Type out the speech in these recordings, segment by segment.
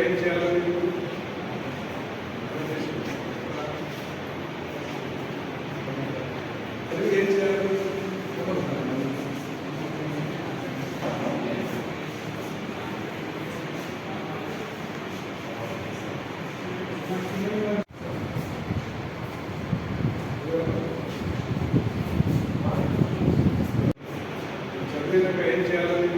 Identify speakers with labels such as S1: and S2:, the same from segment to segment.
S1: ఏం చేయాలి? ఏం చేయాలి? చదివినాక ఏం చేయాలి?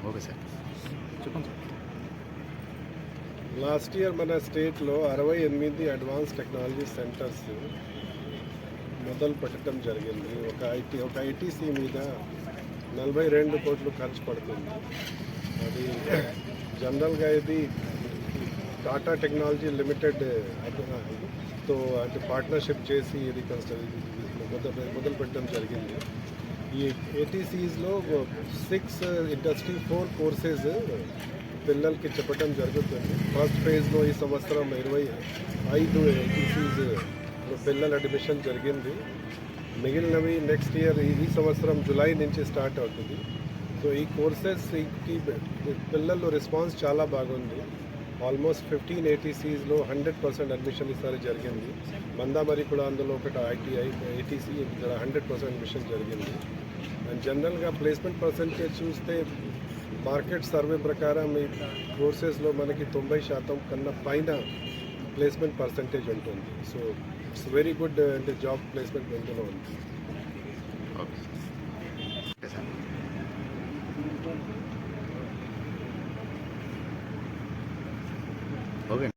S2: ఓకే సార్ చెప్పండి సార్.
S1: లాస్ట్ ఇయర్ మన స్టేట్లో 68 అడ్వాన్స్ టెక్నాలజీ సెంటర్స్ మొదలు పెట్టడం జరిగింది. ఒక ఐటీసీ మీద 42 కోట్లు ఖర్చు పడుతుంది. అది జనరల్గా ఇది టాటా టెక్నాలజీ లిమిటెడ్ తో అంటే పార్ట్నర్షిప్ చేసి ఇది మొదలు పెట్టడం జరిగింది. ఈ ఏటీసీస్లో 6 ఇండస్ట్రీ 4 కోర్సెస్ పిల్లలకి చెప్పడం జరుగుతుంది. ఫస్ట్ ఫేజ్లో ఈ సంవత్సరం 25 ఏటీసీస్ పిల్లల అడ్మిషన్ జరిగింది. మిగిలినవి నెక్స్ట్ ఇయర్ ఈ సంవత్సరం జూలై నుంచి స్టార్ట్ అవుతుంది. సో ఈ కోర్సెస్కి పిల్లల్లో రెస్పాన్స్ చాలా బాగుంది. ఆల్మోస్ట్ 15 ఏటీసీస్లో 100% అడ్మిషన్ ఈసారి జరిగింది. మందామరి కూడా అందులో ఒకటి ఏటీసీ 100% అడ్మిషన్ జరిగింది. అండ్ జనరల్గా ప్లేస్మెంట్ పర్సెంటేజ్ చూస్తే మార్కెట్ సర్వే ప్రకారం ఈ కోర్సెస్లో మనకి 90% కన్నా పైన ప్లేస్మెంట్ పర్సెంటేజ్ ఉంటుంది. సో ఇట్స్ వెరీ గుడ్ అంటే జాబ్ ప్లేస్మెంట్ ఇందులో ఉంది.
S2: Okay sir. ఓకే.